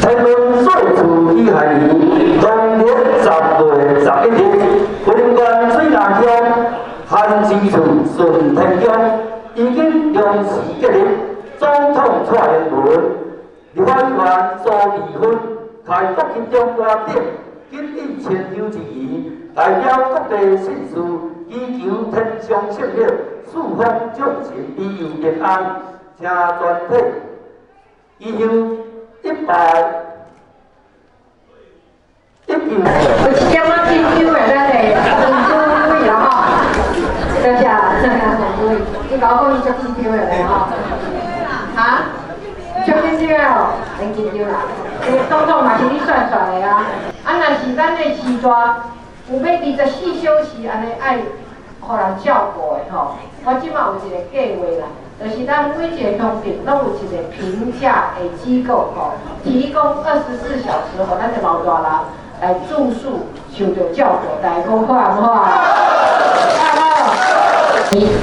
天门岁次乙亥年，农历10月11日，云关水南乡韩之厝顺天宫已经用时结日，总统蔡英文、立法委员苏美芬开国集中观点，谨以千秋之义，代表各地信士祈求天上圣灵赐福众神庇佑平安，请全体以向100。有一点仔紧张的，咱的民主委啦吼，多谢民主委，你甲我讲伊足紧张的咧吼，哈？足紧张哦，免紧张啦，总统嘛是你选出来的啊，若是咱的时段有要24小时安尼爱，互人照顾的吼，我即马有一个计划啦。就是咱每一个乡镇拢有一个评价的机构吼，提供24小时互咱的老大人来住宿、受到照顾，大家讲好啊？好啊？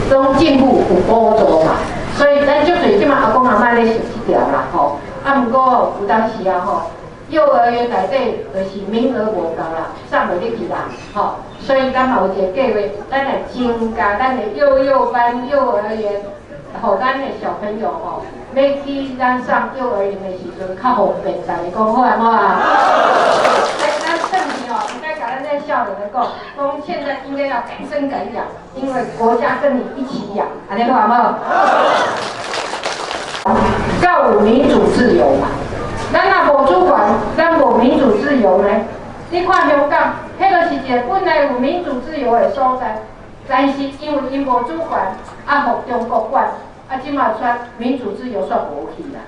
拢政府有补助嘛，所以咱足侪即马阿公阿嬷咧受即条啦吼。啊，毋过有当时啊吼，幼儿园内底就是名额无够啦，上袂入去啦，吼。所以咱嘛有一个计划，咱来增加咱的幼班、幼儿园。互咱的小朋友吼，要去咱上幼儿园的时阵较方便，大家讲好啊无啊？咱政府哦，应该甲咱这少年来讲，现在应该要改生改养，因为国家跟你一起养，安尼好啊无？要有民主自由嘛，咱若无主权，咱无民主自由呢？你看香港，迄个是一个本来有民主自由的所在。但是因为因无主权，啊，互中国管，啊，即马算民主自由算无去啦。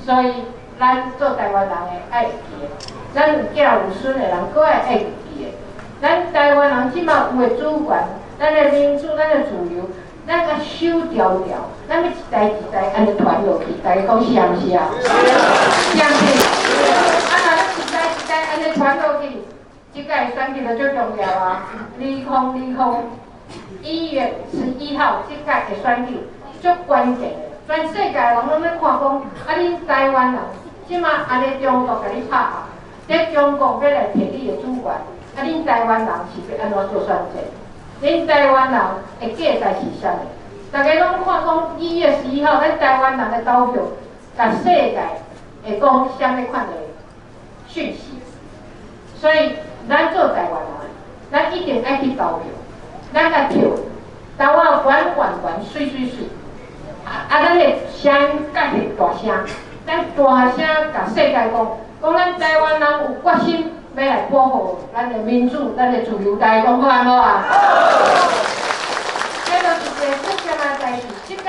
所以咱做台湾人的爱记的，咱有囝有孙的人，搁爱记的。咱台湾人即马有的主权，咱的民主，咱的自由，咱甲守条条，咱要一代一代安尼传落去，大家讲是毋是啊？是毋是？啊，若咱一代一代安尼传落去，即个选举就最重要啊！2020。1月11号即届的选举足关键的，全世界人拢咧看讲，啊，恁台湾人即马安尼中国甲你拍下，在中国要来摕你的主权，啊，恁台湾人是要安怎做选择？恁台湾人的价值是啥物？大家拢看讲1月11号，咱台湾人的投票，甲世界会讲啥物款的讯息？所以咱做台湾人，咱一定爱去投票。咱个票，投啊管，水，咱的声甲是大声，咱大声甲世界讲咱台湾人有决心要来保护咱的民主、咱的自由，大家讲好啊无啊？这就是一个福建的代志，即个。